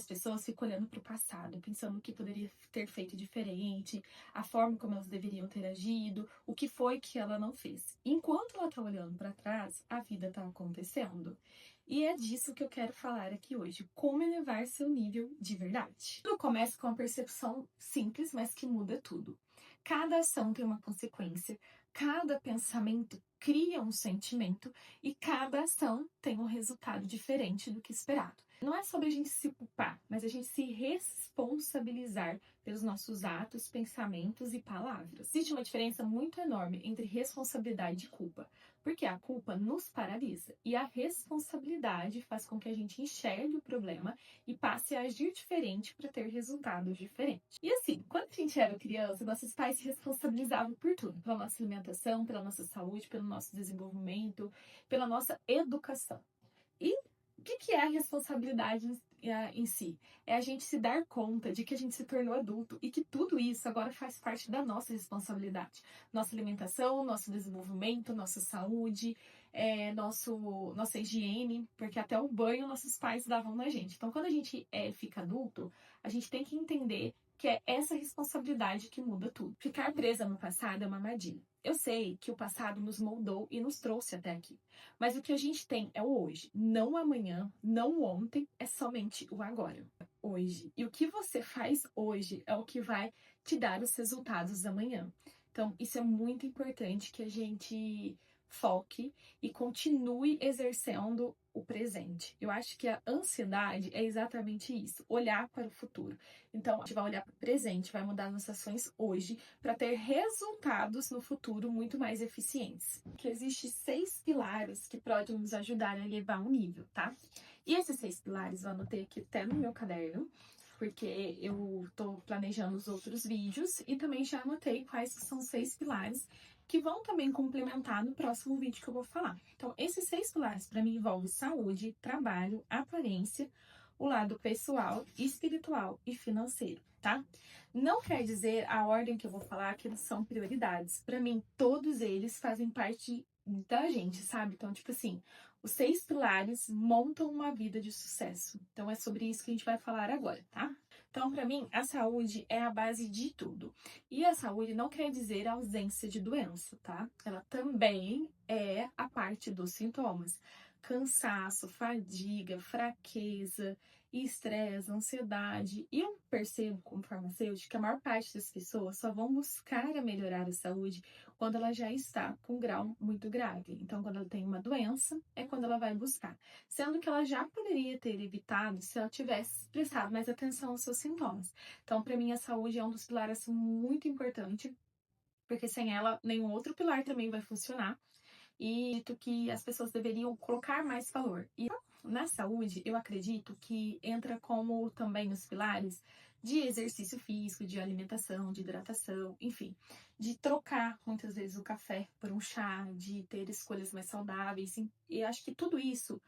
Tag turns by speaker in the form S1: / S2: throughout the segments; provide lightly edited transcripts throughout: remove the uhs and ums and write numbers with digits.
S1: As pessoas ficam olhando para o passado, pensando o que poderia ter feito diferente, a forma como elas deveriam ter agido, o que foi que ela não fez. Enquanto ela está olhando para trás, a vida está acontecendo. E é disso que eu quero falar aqui hoje, como elevar seu nível de verdade. Tudo começa com uma percepção simples, mas que muda tudo. Cada ação tem uma consequência, cada pensamento cria um sentimento e cada ação tem um resultado diferente do que esperado. Não é sobre a gente se culpar, mas a gente se responsabilizar pelos nossos atos, pensamentos e palavras. Existe uma diferença muito enorme entre responsabilidade e culpa, porque a culpa nos paralisa e a responsabilidade faz com que a gente enxergue o problema e passe a agir diferente para ter resultados diferentes. E assim, quando a gente era criança, nossos pais se responsabilizavam por tudo, pela nossa alimentação, pela nossa saúde, pelo nosso desenvolvimento, pela nossa educação. E o que é a responsabilidade em si? É a gente se dar conta de que a gente se tornou adulto e que tudo isso agora faz parte da nossa responsabilidade. Nossa alimentação, nosso desenvolvimento, nossa saúde, nossa higiene, porque até o banho nossos pais davam na gente. Então, quando a gente fica adulto, a gente tem que entender que é essa responsabilidade que muda tudo. Ficar presa no passado é uma armadilha. Eu sei que o passado nos moldou e nos trouxe até aqui. Mas o que a gente tem é o hoje, não amanhã, não ontem, é somente o agora. Hoje. E o que você faz hoje é o que vai te dar os resultados amanhã. Então, isso é muito importante que a gente foque e continue exercendo o presente. Eu acho que a ansiedade é exatamente isso, olhar para o futuro. Então, a gente vai olhar para o presente, vai mudar nossas ações hoje para ter resultados no futuro muito mais eficientes. Que existem 6 pilares que podem nos ajudar a elevar um nível, tá? E esses 6 pilares eu anotei aqui até no meu caderno, porque eu tô planejando os outros vídeos e também já anotei quais são os 6 pilares que vão também complementar no próximo vídeo que eu vou falar. Então, esses 6 pilares para mim envolvem saúde, trabalho, aparência, o lado pessoal, espiritual e financeiro, tá? Não quer dizer a ordem que eu vou falar que eles são prioridades. Para mim, todos eles fazem parte da gente, sabe? Então, tipo assim, os 6 pilares montam uma vida de sucesso. Então, é sobre isso que a gente vai falar agora, tá? Então, para mim, a saúde é a base de tudo. E a saúde não quer dizer a ausência de doença, tá? Ela também é a parte dos sintomas. Cansaço, fadiga, fraqueza, estresse, ansiedade. E eu percebo, como farmacêutica, que a maior parte das pessoas só vão buscar a melhorar a saúde quando ela já está com um grau muito grave. Então, quando ela tem uma doença, é quando ela vai buscar. Sendo que ela já poderia ter evitado se ela tivesse prestado mais atenção aos seus sintomas. Então, para mim, a saúde é um dos pilares muito importante, porque sem ela, nenhum outro pilar também vai funcionar. E dito que as pessoas deveriam colocar mais valor. E na saúde, eu acredito que entra como também os pilares de exercício físico, de alimentação, de hidratação, enfim, de trocar muitas vezes o café por um chá, de ter escolhas mais saudáveis. E acho que tudo isso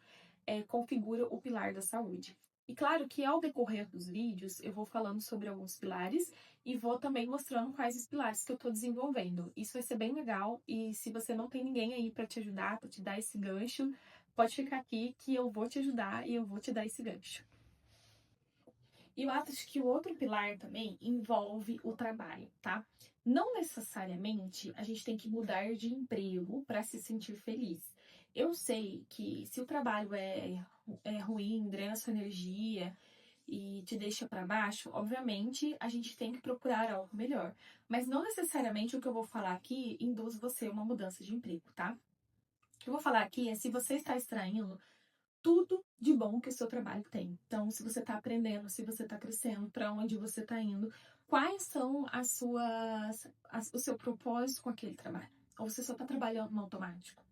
S1: configura o pilar da saúde. E claro que ao decorrer dos vídeos eu vou falando sobre alguns pilares e vou também mostrando quais os pilares que eu estou desenvolvendo. Isso vai ser bem legal e se você não tem ninguém aí para te ajudar, para te dar esse gancho, pode ficar aqui que eu vou te ajudar e eu vou te dar esse gancho. E eu acho que o outro pilar também envolve o trabalho, tá? Não necessariamente a gente tem que mudar de emprego para se sentir feliz. Eu sei que se o trabalho é ruim, drena sua energia e te deixa para baixo, obviamente a gente tem que procurar algo melhor. Mas não necessariamente o que eu vou falar aqui induz você a uma mudança de emprego, tá? O que eu vou falar aqui é se você está extraindo tudo de bom que o seu trabalho tem. Então, se você está aprendendo, se você está crescendo, para onde você está indo, quais são o seu propósito com aquele trabalho? Ou você só está trabalhando no automático?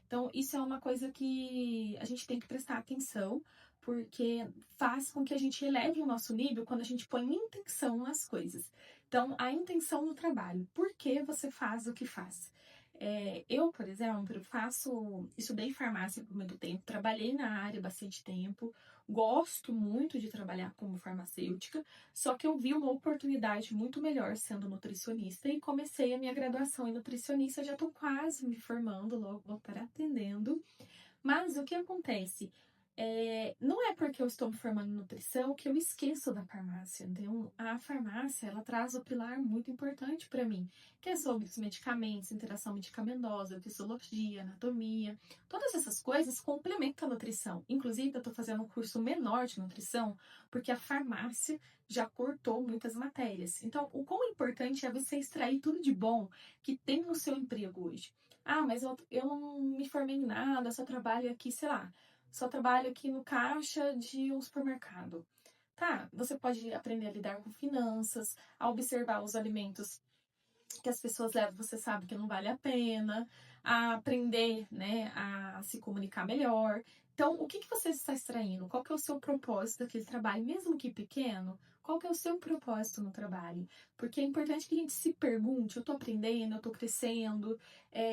S1: Então, isso é uma coisa que a gente tem que prestar atenção, porque faz com que a gente eleve o nosso nível quando a gente põe intenção nas coisas. Então, a intenção no trabalho. Por que você faz o que faz? Eu, por exemplo, estudei farmácia por muito tempo, trabalhei na área bastante tempo, gosto muito de trabalhar como farmacêutica, só que eu vi uma oportunidade muito melhor sendo nutricionista e comecei a minha graduação em nutricionista, já estou quase me formando, logo vou estar atendendo. Mas o que acontece? Não é porque eu estou me formando em nutrição que eu esqueço da farmácia. Então, a farmácia, ela traz o pilar muito importante para mim, que é sobre os medicamentos, interação medicamentosa, fisiologia, anatomia. Todas essas coisas complementam a nutrição. Inclusive, eu estou fazendo um curso menor de nutrição, porque a farmácia já cortou muitas matérias. Então, o quão importante é você extrair tudo de bom que tem no seu emprego hoje. Ah, mas eu não me formei em nada, só trabalho aqui, sei lá, só trabalho aqui no caixa de um supermercado. Tá, você pode aprender a lidar com finanças, a observar os alimentos que as pessoas levam, você sabe que não vale a pena, a aprender, né, a se comunicar melhor. Então, o que que você está extraindo? Qual que é o seu propósito daquele trabalho, mesmo que pequeno? Qual que é o seu propósito no trabalho? Porque é importante que a gente se pergunte, eu estou aprendendo, eu estou crescendo,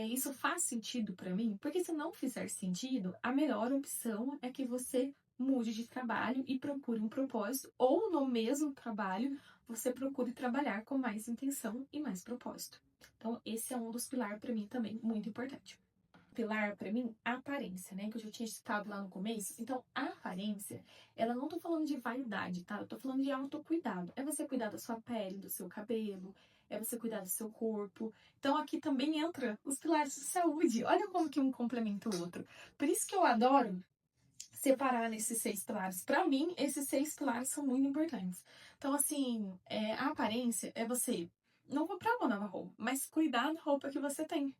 S1: isso faz sentido para mim? Porque se não fizer sentido, a melhor opção é que você mude de trabalho e procure um propósito, ou no mesmo trabalho, você procure trabalhar com mais intenção e mais propósito. Então, esse é um dos pilares para mim também muito importante. Pilar, para mim, a aparência, né? Que eu já tinha citado lá no começo. Então, a aparência, ela não tô falando de vaidade, tá? Eu tô falando de autocuidado. É você cuidar da sua pele, do seu cabelo, é você cuidar do seu corpo. Então, aqui também entra os pilares de saúde. Olha como que um complementa o outro. Por isso que eu adoro separar nesses 6 pilares. Para mim, esses 6 pilares são muito importantes. Então, assim, a aparência é você não comprar uma nova roupa, mas cuidar da roupa que você tem.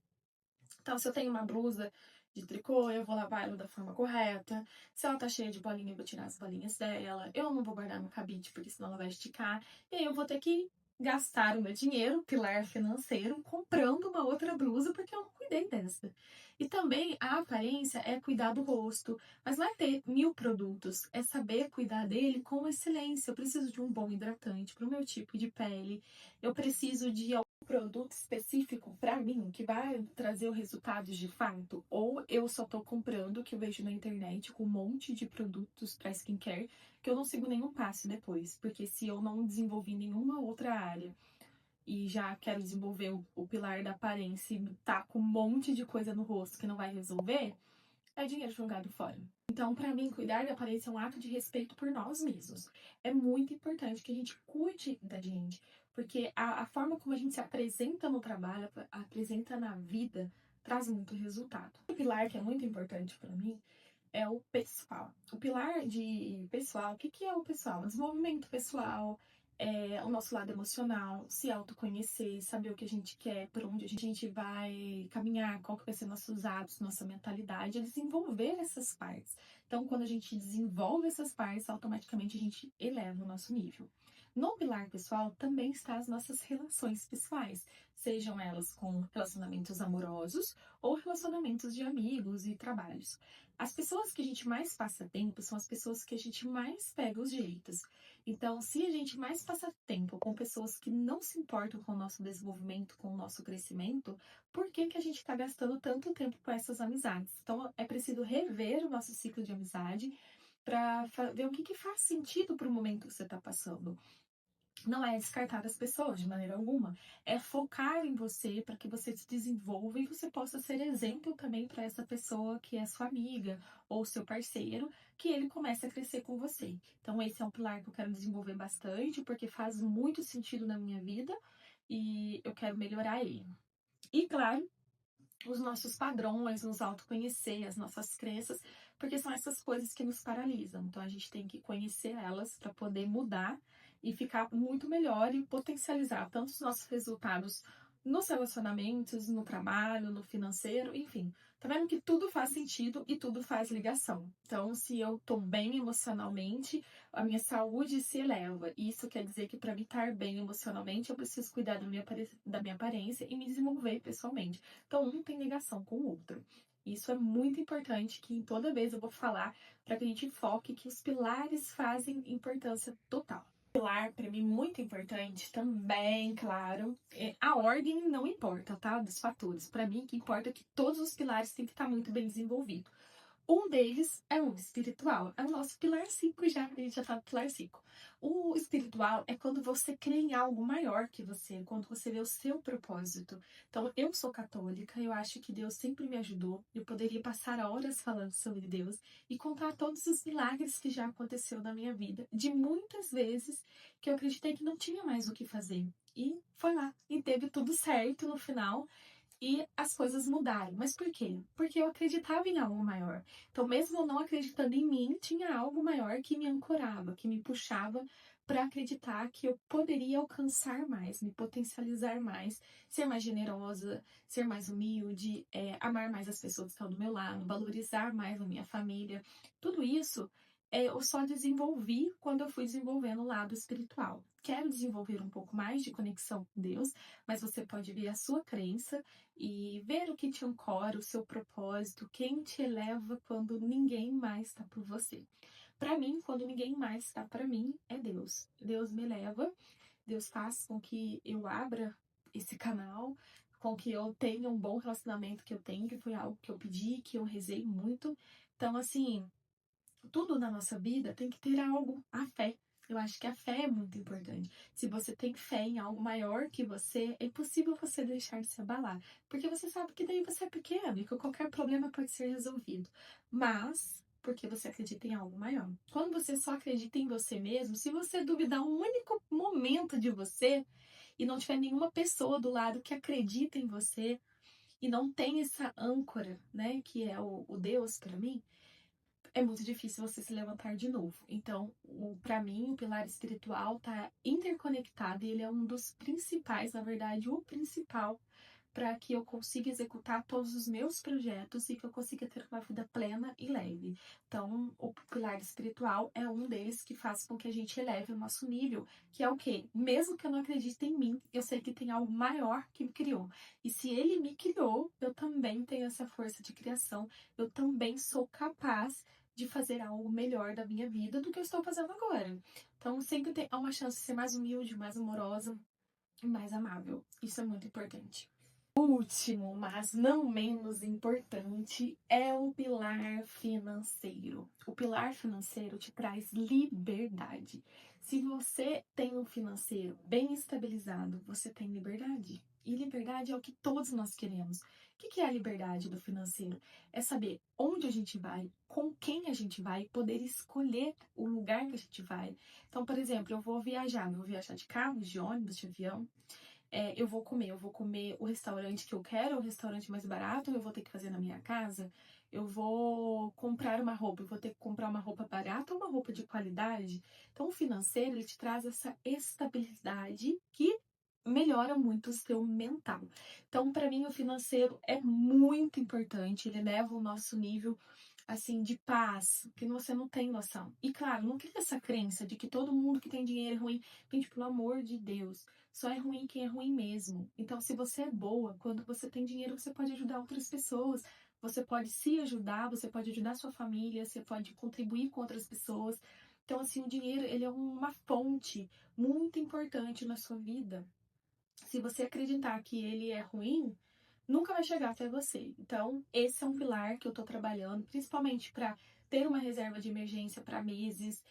S1: Então, se eu tenho uma blusa de tricô, eu vou lavar ela da forma correta. Se ela tá cheia de bolinha, eu vou tirar as bolinhas dela. Eu não vou guardar no cabide, porque senão ela vai esticar. E aí eu vou ter que gastar o meu dinheiro, pilar financeiro, comprando uma outra blusa, porque eu não cuidei dessa. E também a aparência é cuidar do rosto, mas não é ter 1000 produtos, é saber cuidar dele com excelência. Eu preciso de um bom hidratante para o meu tipo de pele, eu preciso de produto específico para mim que vai trazer o resultado de fato, ou eu só tô comprando o que eu vejo na internet com um monte de produtos para skincare que eu não sigo nenhum passo depois, porque se eu não desenvolvi nenhuma outra área e já quero desenvolver o pilar da aparência e tá com um monte de coisa no rosto que não vai resolver, é dinheiro jogado fora. Então, para mim, cuidar da aparência é um ato de respeito por nós mesmos. É muito importante que a gente cuide da gente, porque a forma como a gente se apresenta no trabalho, apresenta na vida, traz muito resultado. O pilar que é muito importante para mim é o pessoal. O pilar de pessoal, o que que é o pessoal? O desenvolvimento pessoal, o nosso lado emocional, se autoconhecer, saber o que a gente quer, por onde a gente vai caminhar, qual que vai ser nossos hábitos, nossa mentalidade, é desenvolver essas partes. Então, quando a gente desenvolve essas partes, automaticamente a gente eleva o nosso nível. No pilar pessoal também está as nossas relações pessoais, sejam elas com relacionamentos amorosos ou relacionamentos de amigos e trabalhos. As pessoas que a gente mais passa tempo são as pessoas que a gente mais pega os jeitos. Então, se a gente mais passa tempo com pessoas que não se importam com o nosso desenvolvimento, com o nosso crescimento, por que que a gente está gastando tanto tempo com essas amizades? Então, é preciso rever o nosso ciclo de amizade para ver o que que faz sentido para o momento que você está passando. Não é descartar as pessoas de maneira alguma, é focar em você para que você se desenvolva e você possa ser exemplo também para essa pessoa que é sua amiga ou seu parceiro, que ele comece a crescer com você. Então, esse é um pilar que eu quero desenvolver bastante, porque faz muito sentido na minha vida e eu quero melhorar ele. E claro, os nossos padrões, nos autoconhecer, as nossas crenças, porque são essas coisas que nos paralisam. Então a gente tem que conhecer elas para poder mudar e ficar muito melhor e potencializar tanto os nossos resultados nos relacionamentos, no trabalho, no financeiro, enfim. Tá vendo que tudo faz sentido e tudo faz ligação. Então, se eu tô bem emocionalmente, a minha saúde se eleva. Isso quer dizer que para mim estar bem emocionalmente, eu preciso cuidar da minha aparência e me desenvolver pessoalmente. Então, um tem ligação com o outro. Isso é muito importante, que toda vez eu vou falar para que a gente foque que os pilares fazem importância total. Pilar, para mim, muito importante também, claro, a ordem não importa, tá? Dos fatores. Para mim, o que importa é que todos os pilares têm que estar muito bem desenvolvidos. Um deles é o espiritual. É o nosso pilar 5 já, a gente já tá no pilar 5. O espiritual é quando você crê em algo maior que você, quando você vê o seu propósito. Então, eu sou católica, eu acho que Deus sempre me ajudou. Eu poderia passar horas falando sobre Deus e contar todos os milagres que já aconteceu na minha vida, de muitas vezes que eu acreditei que não tinha mais o que fazer. E foi lá, e teve tudo certo no final. E as coisas mudaram. Mas por quê? Porque eu acreditava em algo maior. Então, mesmo eu não acreditando em mim, tinha algo maior que me ancorava, que me puxava para acreditar que eu poderia alcançar mais, me potencializar mais, ser mais generosa, ser mais humilde, amar mais as pessoas que estão do meu lado, valorizar mais a minha família. Tudo isso eu só desenvolvi quando eu fui desenvolvendo o lado espiritual. Quero desenvolver um pouco mais de conexão com Deus, mas você pode ver a sua crença e ver o que te ancora, o seu propósito, quem te eleva quando ninguém mais está por você. Para mim, quando ninguém mais está para mim, é Deus. Deus me eleva, Deus faz com que eu abra esse canal, com que eu tenha um bom relacionamento que eu tenho, que foi algo que eu pedi, que eu rezei muito. Então, assim, tudo na nossa vida tem que ter algo, a fé. Eu acho que a fé é muito importante. Se você tem fé em algo maior que você, é impossível você deixar de se abalar. Porque você sabe que daí você é pequeno e que qualquer problema pode ser resolvido. Mas, porque você acredita em algo maior. Quando você só acredita em você mesmo, se você duvidar um único momento de você e não tiver nenhuma pessoa do lado que acredita em você e não tem essa âncora, né, que é o Deus para mim, é muito difícil você se levantar de novo. Então, para mim, o pilar espiritual tá interconectado e ele é um dos principais, na verdade, o principal para que eu consiga executar todos os meus projetos e que eu consiga ter uma vida plena e leve. Então, o pilar espiritual é um deles que faz com que a gente eleve o nosso nível, que é o quê? Mesmo que eu não acredite em mim, eu sei que tem algo maior que me criou. E se ele me criou, eu também tenho essa força de criação, eu também sou capaz de fazer algo melhor da minha vida do que eu estou fazendo agora. Então, sempre tem uma chance de ser mais humilde, mais amorosa e mais amável. Isso é muito importante. O último, mas não menos importante, é o pilar financeiro. O pilar financeiro te traz liberdade. Se você tem um financeiro bem estabilizado, você tem liberdade. E liberdade é o que todos nós queremos. O que é a liberdade do financeiro? É saber onde a gente vai, com quem a gente vai, poder escolher o lugar que a gente vai. Então, por exemplo, eu vou viajar de carro, de ônibus, de avião. Eu vou comer o restaurante que eu quero, o restaurante mais barato, eu vou ter que fazer na minha casa. Eu vou comprar uma roupa, eu vou ter que comprar uma roupa barata ou uma roupa de qualidade. Então, o financeiro, ele te traz essa estabilidade que melhora muito o seu mental. Então, para mim, o financeiro é muito importante, ele leva o nosso nível assim, de paz, que você não tem noção. E claro, não cria essa crença de que todo mundo que tem dinheiro é ruim. Gente, pelo amor de Deus, só é ruim quem é ruim mesmo. Então, se você é boa, quando você tem dinheiro, você pode ajudar outras pessoas. Você pode se ajudar, você pode ajudar sua família, você pode contribuir com outras pessoas. Então, assim, o dinheiro, ele é uma fonte muito importante na sua vida. Se você acreditar que ele é ruim, nunca vai chegar até você. Então, esse é um pilar que eu tô trabalhando, principalmente para ter uma reserva de emergência para meses,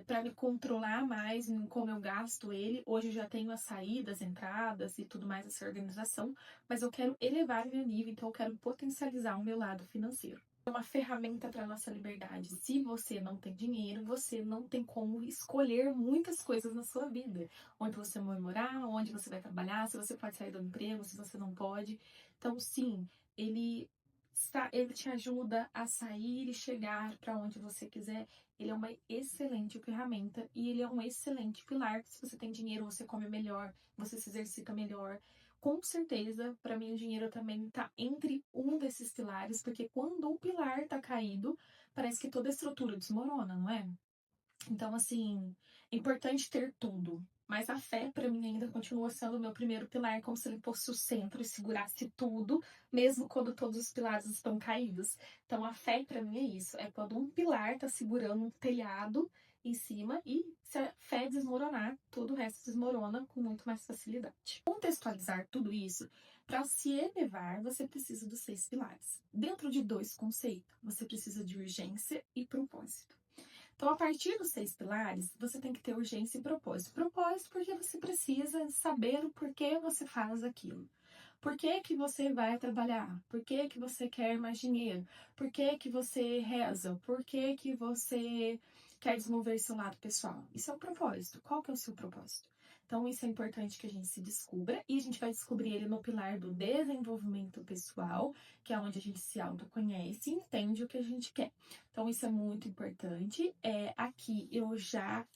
S1: para me controlar mais em como eu gasto ele. Hoje eu já tenho as saídas, entradas e tudo mais, essa organização, mas eu quero elevar o meu nível, então eu quero potencializar o meu lado financeiro. É uma ferramenta para nossa liberdade. Se você não tem dinheiro, você não tem como escolher muitas coisas na sua vida. Onde você vai morar, onde você vai trabalhar, se você pode sair do emprego, se você não pode. Então, sim, ele te ajuda a sair e chegar para onde você quiser. Ele é uma excelente ferramenta e ele é um excelente pilar. Se você tem dinheiro, você come melhor, você se exercita melhor. Com certeza, para mim, o dinheiro também tá entre um desses pilares, porque quando o pilar tá caído, parece que toda a estrutura desmorona, não é? Então, assim, é importante ter tudo. Mas a fé, para mim, ainda continua sendo o meu primeiro pilar, como se ele fosse o centro e segurasse tudo, mesmo quando todos os pilares estão caídos. Então, a fé, para mim, é isso. É quando um pilar tá segurando um telhado em cima e se a fé fé desmoronar, todo o resto desmorona com muito mais facilidade. Contextualizar tudo isso, para se elevar, você precisa dos 6 pilares. Dentro de 2 conceitos, você precisa de urgência e propósito. Então, a partir dos 6 pilares, você tem que ter urgência e propósito. Propósito porque você precisa saber o porquê você faz aquilo. Por que que você vai trabalhar? Por que que você quer mais dinheiro? Por que que você reza? Por que que você quer desenvolver seu lado pessoal? Isso é o propósito. Qual que é o seu propósito? Então, isso é importante que a gente se descubra e a gente vai descobrir ele no pilar do desenvolvimento pessoal, que é onde a gente se autoconhece e entende o que a gente quer. Então, isso é muito importante. Aqui eu já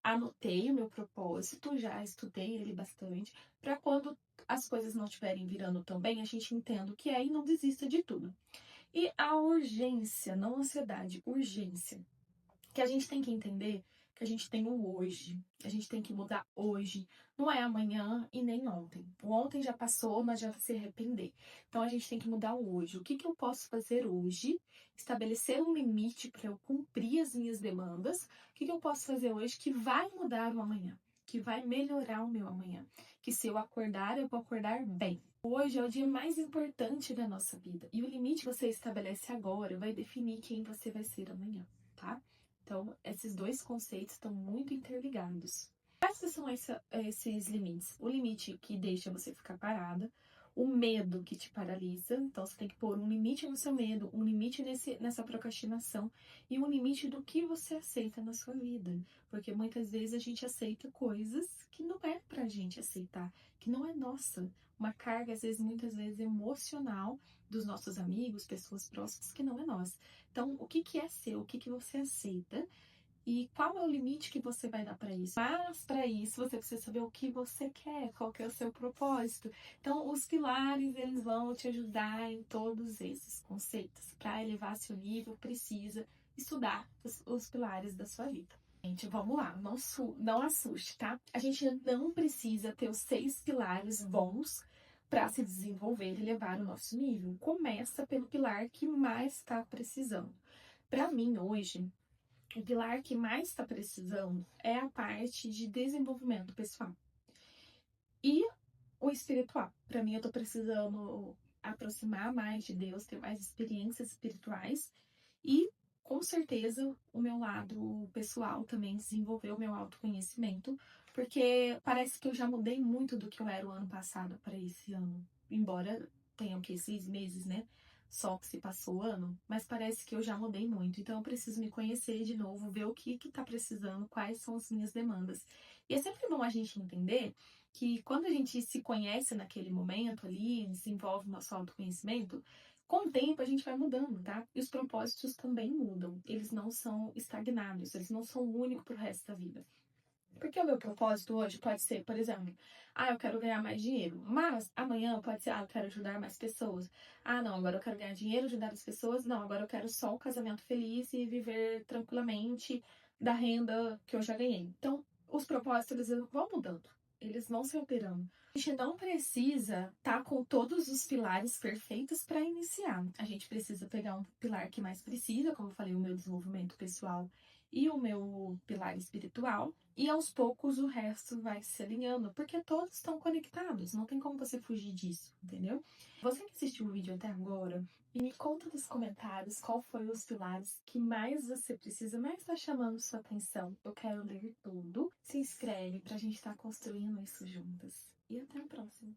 S1: anotei o meu propósito, já estudei ele bastante, para quando as coisas não estiverem virando tão bem, a gente entenda o que é e não desista de tudo. E a urgência, não ansiedade, urgência. Que a gente tem que entender que a gente tem o hoje. A gente tem que mudar hoje. Não é amanhã e nem ontem. O ontem já passou, mas já vai se arrepender. Então a gente tem que mudar o hoje. O que que eu posso fazer hoje? Estabelecer um limite para eu cumprir as minhas demandas. O que que eu posso fazer hoje que vai mudar o amanhã? Que vai melhorar o meu amanhã? Que se eu acordar, eu vou acordar bem. Hoje é o dia mais importante da nossa vida. E o limite que você estabelece agora vai definir quem você vai ser amanhã, tá? Então, esses 2 conceitos estão muito interligados. Quais são esses limites? O limite que deixa você ficar parada, o medo que te paralisa, então você tem que pôr um limite no seu medo, um limite nessa procrastinação e um limite do que você aceita na sua vida. Porque muitas vezes a gente aceita coisas que não é pra gente aceitar, que não é nossa. Uma carga, às vezes, muitas vezes, emocional dos nossos amigos, pessoas próximas, que não é nossa. Então, o que que é seu? O que que você aceita? E qual é o limite que você vai dar para isso? Mas para isso você precisa saber o que você quer, qual que é o seu propósito. Então, os pilares eles vão te ajudar em todos esses conceitos. Para elevar seu nível, precisa estudar os pilares da sua vida. Gente, vamos lá, não assuste, tá? A gente não precisa ter os 6 pilares bons para se desenvolver e elevar o nosso nível. Começa pelo pilar que mais está precisando. Para mim, hoje, o pilar que mais está precisando é a parte de desenvolvimento pessoal e o espiritual. Para mim, eu estou precisando aproximar mais de Deus, ter mais experiências espirituais e, com certeza, o meu lado pessoal também desenvolver o meu autoconhecimento, porque parece que eu já mudei muito do que eu era o ano passado para esse ano. Embora tenha o que 6 meses, né? Só que se passou o ano, mas parece que eu já mudei muito. Então eu preciso me conhecer de novo, ver o que tá precisando, quais são as minhas demandas. E é sempre bom a gente entender que quando a gente se conhece naquele momento ali, desenvolve o nosso autoconhecimento, com o tempo a gente vai mudando, tá? E os propósitos também mudam. Eles não são estagnados, eles não são únicos pro resto da vida. Porque o meu propósito hoje pode ser, por exemplo, eu quero ganhar mais dinheiro. Mas amanhã pode ser, eu quero ajudar mais pessoas. Não, agora eu quero ganhar dinheiro, ajudar as pessoas. Não, agora eu quero só um casamento feliz e viver tranquilamente da renda que eu já ganhei. Então, os propósitos eles vão mudando. Eles vão se alterando. A gente não precisa estar com todos os pilares perfeitos para iniciar. A gente precisa pegar um pilar que mais precisa, como eu falei, o meu desenvolvimento pessoal e o meu pilar espiritual, e aos poucos o resto vai se alinhando, porque todos estão conectados, não tem como você fugir disso, entendeu? Você que assistiu o vídeo até agora, me conta nos comentários qual foi os pilares que mais você precisa, mais está chamando sua atenção. Eu quero ler tudo. Se inscreve pra gente estar construindo isso juntas. E até a próxima!